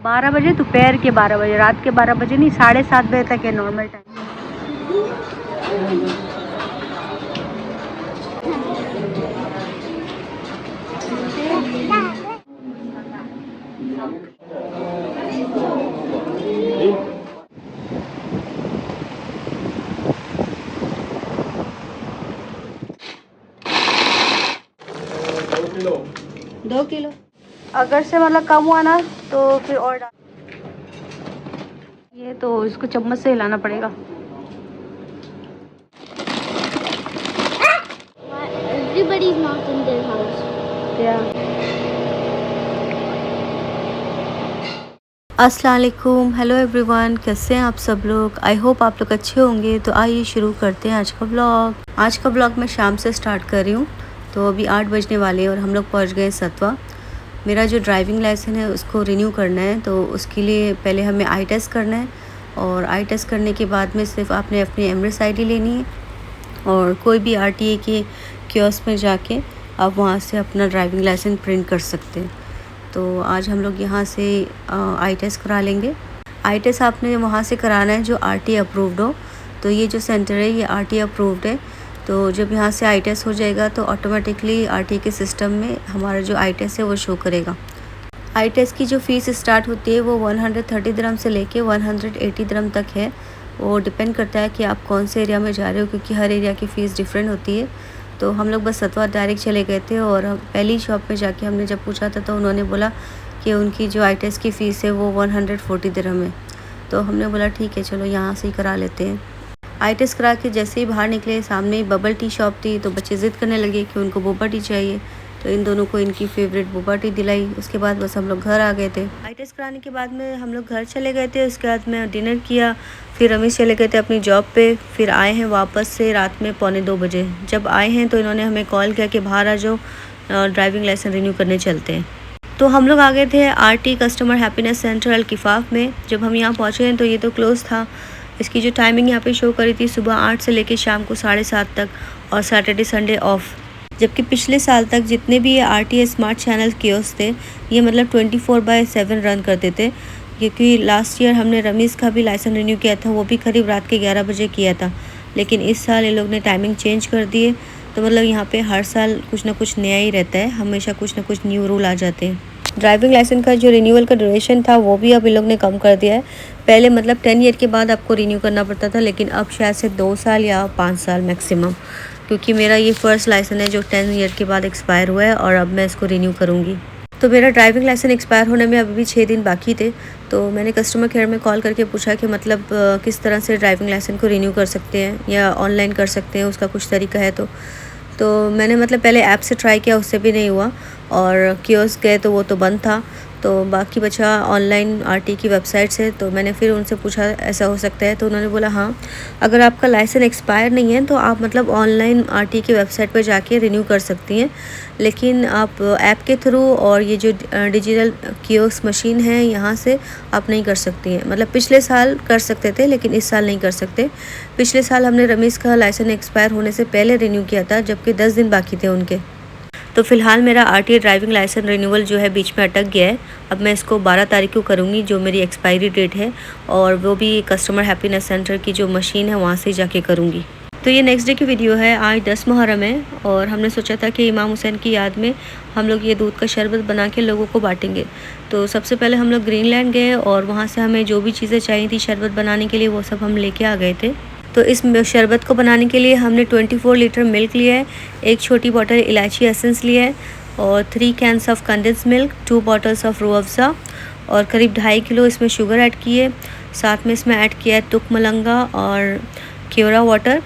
बारह बजे, दोपहर के 12 बजे, रात के 12 बजे नहीं, 7:30 बजे तक है नॉर्मल टाइम। दो किलो अगर से मतलब कम हुआ ना तो फिर और डाल। ये तो इसको चम्मच से हिलाना पड़ेगा। Everybody's not in their house. अस्सलाम वालेकुम, हेलो एवरीवन, कैसे हैं आप सब लोग। आई होप आप लोग अच्छे होंगे। तो आइए शुरू करते हैं आज का ब्लॉग। आज का ब्लॉग मैं शाम से स्टार्ट कर रही हूँ। तो अभी 8 बजने वाले हैं और हम लोग पहुँच गए सतवा। मेरा जो ड्राइविंग लाइसेंस है उसको रिन्यू करना है, तो उसके लिए पहले हमें आई टेस्ट करना है। और आई टेस्ट करने के बाद में सिर्फ आपने अपनी एमरेस ID लेनी है और कोई भी RTA के कियोस्क में जाके आप वहाँ से अपना ड्राइविंग लाइसेंस प्रिंट कर सकते हैं। तो आज हम लोग यहाँ से आई टेस्ट करा लेंगे। आई टेस्ट आपने वहाँ से कराना है जो RTA अप्रूव्ड हो। तो ये जो सेंटर है ये RTA अप्रूव्ड है। तो जब यहाँ से आई टेस्ट हो जाएगा तो ऑटोमेटिकली RTA के सिस्टम में हमारा जो आई टेस्ट है वो शो करेगा। आई टेस्ट की जो फ़ीस स्टार्ट होती है वो 130 दिरहम से लेके 180 दिरहम तक है। वो डिपेंड करता है कि आप कौन से एरिया में जा रहे हो, क्योंकि हर एरिया की फ़ीस डिफरेंट होती है। तो हम लोग बस सतवा डायरेक्ट चले गए थे और पहली शॉप में जाके हमने जब पूछा था तो उन्होंने बोला कि उनकी जो आई टेस्ट की फ़ीस है वो 140 दिरहम है। तो हमने बोला ठीक है, चलो यहाँ से ही करा लेते हैं। आई टेस्ट करा के जैसे ही बाहर निकले सामने ही बबल टी शॉप थी। तो बच्चे ज़िद करने लगे कि उनको बोबा टी चाहिए। तो इन दोनों को इनकी फेवरेट बोबा टी दिलाई। उसके बाद बस हम लोग घर आ गए थे। आई टेस्ट कराने के बाद में हम लोग घर चले गए थे। उसके बाद में डिनर किया, फिर रमेश चले गए थे अपनी जॉब पे। फिर आए हैं वापस से रात में 1:45 बजे। जब आए हैं तो इन्होंने हमें कॉल किया कि बाहर आ जाओ, ड्राइविंग लाइसेंस रिन्यू करने चलते हैं। तो हम लोग आ गए थे RT कस्टमर हैप्पीनेस सेंटर अल-किफ़ाफ़ में। जब हम यहाँ पहुँचे हैं तो ये तो क्लोज़ था। इसकी जो टाइमिंग यहाँ पे शो करी थी सुबह 8 से लेके शाम को 7:30 तक और सैटरडे संडे ऑफ। जबकि पिछले साल तक जितने भी ये RTA स्मार्ट चैनल कियोस्क थे ये मतलब 24/7 रन करते थे, क्योंकि लास्ट ईयर हमने रमीज़ का भी लाइसेंस रिन्यू किया था, वो भी करीब रात के 11 बजे किया था। लेकिन इस साल इन लोग ने टाइमिंग चेंज कर दिए। तो मतलब यहाँ पे हर साल कुछ ना कुछ नया ही रहता है, हमेशा कुछ ना कुछ न्यू रूल आ जाते हैं। ड्राइविंग लाइसेंस का जो रिन्यूअल का ड्यूरेशन था वो भी अब इन लोग ने कम कर दिया है। पहले मतलब 10 ईयर के बाद आपको रिन्यू करना पड़ता था, लेकिन अब शायद से 2 साल या 5 साल मैक्सिमम। क्योंकि मेरा ये फ़र्स्ट लाइसेंस है जो 10 ईयर के बाद एक्सपायर हुआ है और अब मैं इसको रिन्यू करूँगी। तो मेरा ड्राइविंग लाइसेंस एक्सपायर होने में अभी भी 6 दिन बाकी थे। तो मैंने कस्टमर केयर में कॉल करके पूछा कि मतलब किस तरह से ड्राइविंग लाइसेंस को रिन्यू कर सकते हैं या ऑनलाइन कर सकते हैं, उसका कुछ तरीका है। तो मैंने मतलब पहले ऐप से ट्राई किया, उससे भी नहीं हुआ। और कियोस्क गए तो वो तो बंद था। तो बाकी बचा ऑनलाइन RTA की वेबसाइट से। तो मैंने फिर उनसे पूछा ऐसा हो सकता है। तो उन्होंने बोला हाँ, अगर आपका लाइसेंस एक्सपायर नहीं है तो आप मतलब ऑनलाइन RTA की वेबसाइट पर जाके रिन्यू कर सकती हैं, लेकिन आप ऐप के थ्रू और ये जो डिजिटल कियोस्क मशीन है यहाँ से आप नहीं कर सकती हैं। मतलब पिछले साल कर सकते थे लेकिन इस साल नहीं कर सकते। पिछले साल हमने रमीज़ का लाइसेंस एक्सपायर होने से पहले रिन्यू किया था, जबकि 10 दिन बाकी थे उनके। तो फ़िलहाल मेरा RTA ड्राइविंग लाइसेंस रिन्यूअल जो है बीच में अटक गया है। अब मैं इसको 12 तारीख को करूँगी, जो मेरी एक्सपायरी डेट है, और वो भी कस्टमर हैप्पीनेस सेंटर की जो मशीन है वहाँ से जाके करूँगी। तो ये नेक्स्ट डे की वीडियो है। आज 10 मुहर्रम है और हमने सोचा था कि इमाम हुसैन की याद में हम लोग ये दूध का शरबत बना के लोगों को बांटेंगे। तो सबसे पहले हम लोग ग्रीनलैंड गए और वहाँ से हमें जो भी चीज़ें चाहिए थी शरबत बनाने के लिए वो सब हम लेके आ गए थे। तो इस शरबत को बनाने के लिए हमने 24 लीटर मिल्क लिया है, एक छोटी बॉटल इलायची एसेंस लिया है और 3 cans of condense milk, 2 bottles of Rooh Afza और करीब 2.5 किलो इसमें शुगर ऐड की है। साथ में इसमें ऐड किया है तुक मलंगा और क्योरा वाटर,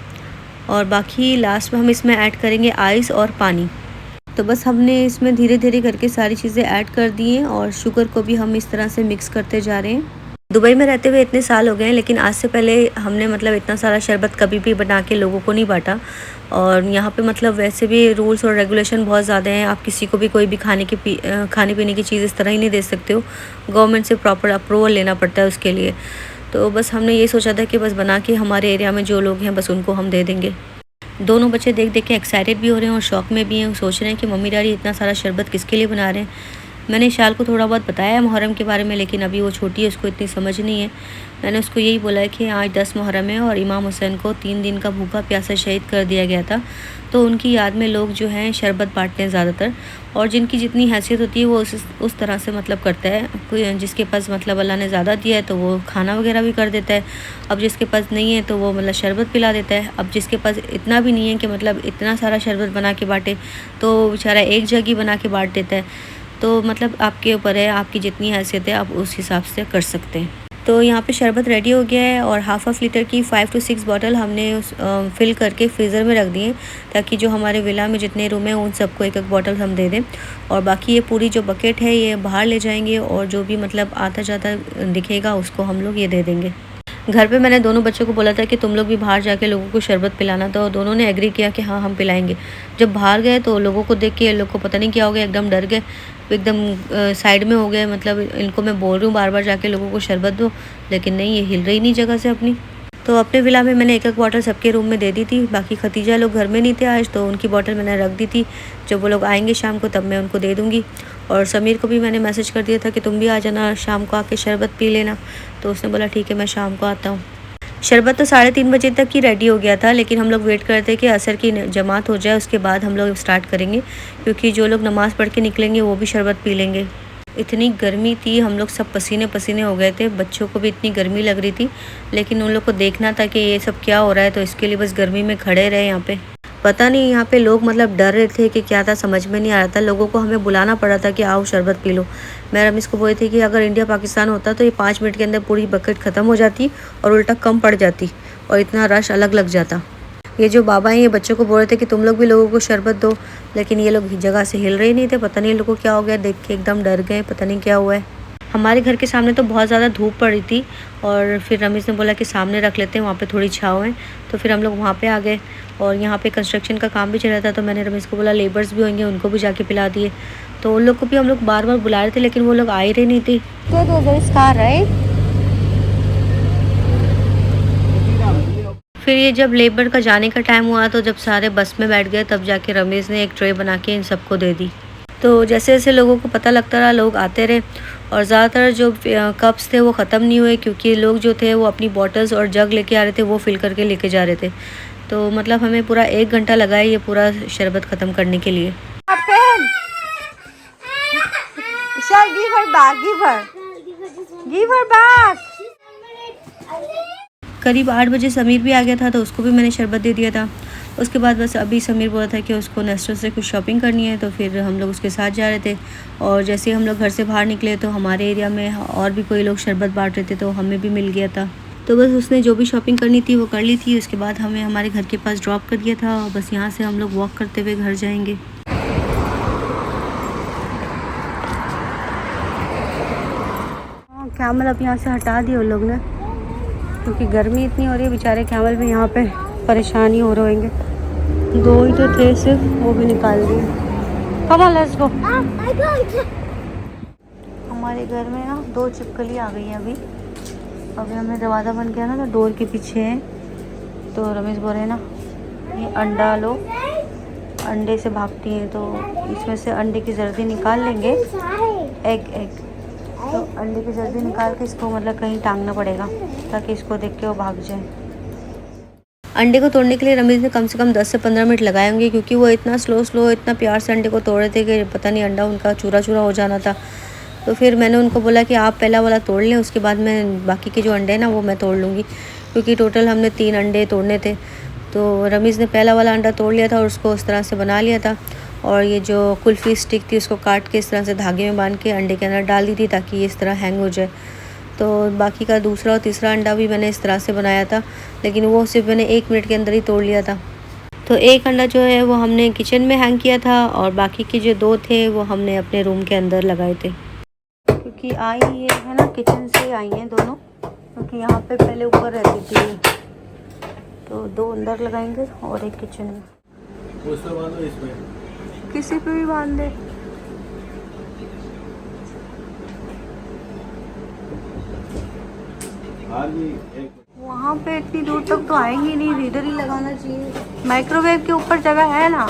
और बाकी लास्ट में हम इसमें ऐड करेंगे आइस और पानी। तो बस हमने इसमें धीरे धीरे करके सारी चीज़ें ऐड कर दी हैं और शुगर को भी हम इस तरह से मिक्स करते जा रहे हैं। दुबई में रहते हुए इतने साल हो गए हैं, लेकिन आज से पहले हमने मतलब इतना सारा शरबत कभी भी बना के लोगों को नहीं बांटा। और यहाँ पे मतलब वैसे भी रूल्स और रेगुलेशन बहुत ज़्यादा हैं। आप किसी को भी कोई भी खाने पीने की चीज़ इस तरह ही नहीं दे सकते हो, गवर्नमेंट से प्रॉपर अप्रूवल लेना पड़ता है उसके लिए। तो बस हमने ये सोचा था कि बस बना के हमारे एरिया में जो लोग हैं बस उनको हम दे देंगे। दोनों बच्चे देख देख के एक्साइटेड भी हो रहे हैं और शौक में भी हैं, सोच रहे हैं कि मम्मी डैडी इतना सारा शरबत किसके लिए बना रहे हैं। मैंने शाल को थोड़ा बहुत बताया है मुहर्रम के बारे में, लेकिन अभी वो छोटी है, उसको इतनी समझ नहीं है। मैंने उसको यही बोला है कि आज 10 मुहर्रम है और इमाम हुसैन को 3 दिन का भूखा प्यासा शहीद कर दिया गया था, तो उनकी याद में लोग जो हैं शरबत बांटते हैं ज़्यादातर, और जिनकी जितनी हैसियत होती है वो उस तरह से मतलब करता है। कोई जिसके पास मतलब अल्लाह ने ज़्यादा दिया है तो वो खाना वगैरह भी कर देता है, अब जिसके पास नहीं है तो वो मतलब शरबत पिला देता है। अब जिसके पास इतना भी नहीं है कि मतलब इतना सारा शरबत बना के बांटे, तो बेचारा एक जग ही बना के बांट देता है। तो मतलब आपके ऊपर है, आपकी जितनी हैसियत है आप उस हिसाब से कर सकते हैं। तो यहाँ पे शरबत रेडी हो गया है और हाफ लीटर की 5 to 6 बॉटल हमने फिल करके फ्रीज़र में रख दिए, ताकि जो हमारे विला में जितने रूम हैं उन सबको एक एक बॉटल हम दे दें। और बाकी ये पूरी जो बकेट है ये बाहर ले जाएंगे और जो भी मतलब आता जाता दिखेगा उसको हम लोग ये दे देंगे। घर पे मैंने दोनों बच्चों को बोला था कि तुम लोग भी बाहर जाके लोगों को शरबत पिलाना, तो दोनों ने एग्री किया कि हाँ हम पिलाएंगे। जब बाहर गए तो लोगों को देख के लोग को पता नहीं क्या हो गया, एकदम डर गए, एकदम साइड में हो गए। मतलब इनको मैं बोल रही हूँ बार बार जाके लोगों को शरबत दो, लेकिन नहीं, ये हिल रही नहीं जगह से अपनी। तो अपने विला में मैंने एक एक बॉटल सबके रूम में दे दी थी। बाकी खतीजा लोग घर में नहीं थे आज, तो उनकी बॉटल मैंने रख दी थी, जब वो लोग आएंगे शाम को तब मैं उनको दे दूँगी। और समीर को भी मैंने मैसेज कर दिया था कि तुम भी आ जाना शाम को, आके शरबत पी लेना, तो उसने बोला ठीक है मैं शाम को आता हूँ। शरबत तो 3:30 बजे तक ही रेडी हो गया था, लेकिन हम लोग वेट करते कि असर की जमात हो जाए उसके बाद हम लोग स्टार्ट करेंगे, क्योंकि जो लोग नमाज़ पढ़ के निकलेंगे वो भी शरबत पी लेंगे। इतनी गर्मी थी, हम लोग सब पसीने पसीने हो गए थे, बच्चों को भी इतनी गर्मी लग रही थी, लेकिन उन लोग को देखना था कि ये सब क्या हो रहा है, तो इसके लिए बस गर्मी में खड़े रहे यहाँ पे। पता नहीं यहाँ पे लोग मतलब डर रहे थे कि क्या था, समझ में नहीं आ रहा था। लोगों को हमें बुलाना पड़ा था कि आओ शरबत पी लो। मैं रमीज़ को बोली थी कि अगर इंडिया पाकिस्तान होता तो ये 5 मिनट के अंदर पूरी बकेट ख़त्म हो जाती और उल्टा कम पड़ जाती और इतना रश अलग लग जाता। ये जो बाबा हैं ये बच्चों को बोल रहे थे कि तुम लोग भी लोगों को शरबत दो, लेकिन ये लोग जगह से हिल रहे नहीं थे। पता नहीं लोगों को क्या हो गया, देख के एकदम डर गए, पता नहीं क्या हुआ है। हमारे घर के सामने तो बहुत ज़्यादा धूप पड़ी थी और फिर रमीज़ ने बोला कि सामने रख लेते हैं, वहाँ पे थोड़ी छाँव है, तो फिर हम लोग वहाँ पे आ गए। और यहाँ पे कंस्ट्रक्शन का काम भी चल रहा था, तो मैंने रमीज़ को बोला लेबर्स भी होंगे उनको भी जाके पिला दिए। तो उन लोग को भी हम लोग बार बार बुला रहे थे, लेकिन वो लोग आ ही रहे नहीं थे। फिर ये जब लेबर का जाने का टाइम हुआ, तो जब सारे बस में बैठ गए तब जाके रमीज़ ने एक ट्रे बना के इन सबको दे दी। तो जैसे जैसे लोगों को पता लगता रहा लोग आते रहे, और ज़्यादातर जो कप्स थे वो ख़त्म नहीं हुए, क्योंकि लोग जो थे वो अपनी बॉटल्स और जग लेके आ रहे थे, वो फिल करके लेके जा रहे थे। तो मतलब हमें पूरा 1 घंटा लगा है ये पूरा शरबत ख़त्म करने के लिए। करीब 8 बजे समीर भी आ गया था, तो उसको भी मैंने शरबत दे दिया था। उसके बाद बस अभी समीर बोला था कि उसको नेस्टो से कुछ शॉपिंग करनी है, तो फिर हम लोग उसके साथ जा रहे थे। और जैसे हम लोग घर से बाहर निकले तो हमारे एरिया में और भी कोई लोग शरबत बांट रहे थे, तो हमें भी मिल गया था। तो बस उसने जो भी शॉपिंग करनी थी वो कर ली थी। उसके बाद हमें हमारे घर के पास ड्रॉप कर दिया था, और बस यहाँ से हम लोग वॉक करते हुए घर जाएंगे। कैमल अब यहाँ से हटा दिए उन लोग ने, क्योंकि गर्मी इतनी हो रही है। बेचारे कैमल भी यहाँ पे परेशानी हो रहे होंगे। 2 ही तो थे सिर्फ, वो भी निकाल दिए। Come on let's go. हमारे घर में ना 2 छिपकली आ गई हैं अभी हमने दरवाज़ा बंद किया ना, तो डोर के पीछे है। तो रमेश बोल रहे हैं ना ये अंडा लो, अंडे से भागती हैं, तो इसमें से अंडे की जर्दी निकाल लेंगे। एग तो अंडे की जर्दी निकाल के इसको मतलब कहीं टांगना पड़ेगा, ताकि इसको देख के वो भाग जाए। अंडे को तोड़ने के लिए रमीज़ ने कम से कम 10 से 15 मिनट लगाए होंगे, क्योंकि वो इतना स्लो इतना प्यार से अंडे को तोड़ रहे थे कि पता नहीं अंडा उनका चूरा चूरा हो जाना था। तो फिर मैंने उनको बोला कि आप पहला वाला तोड़ लें, उसके बाद मैं बाकी के जो अंडे हैं ना वो मैं तोड़ लूँगी, क्योंकि टोटल हमने 3 अंडे तोड़ने थे। तो रमीज़ ने पहला वाला अंडा तोड़ लिया था और उसको उस तरह से बना लिया था। और ये जो कुल्फ़ी स्टिक थी उसको काट के इस तरह से धागे में बांध के अंडे के अंदर डाल दी थी, ताकि ये इस तरह हैंग हो जाए। तो बाकी का दूसरा और तीसरा अंडा भी मैंने इस तरह से बनाया था, लेकिन वो सिर्फ मैंने 1 मिनट के अंदर ही तोड़ लिया था। तो एक अंडा जो है वो हमने किचन में हैंग किया था, और बाकी के जो 2 थे वो हमने अपने रूम के अंदर लगाए थे, क्योंकि आई ये है ना किचन से आई हैं दोनों, क्योंकि यहाँ पे पहले ऊपर रहती थी। तो 2 अंदर लगाएंगे और एक किचन में। किसी पे भी बांध दे। वहाँ यहाँ पे इतनी दूर तक तो आएंगे नहीं, इधर ही लगाना चाहिए। माइक्रोवेव के ऊपर जगह है ना।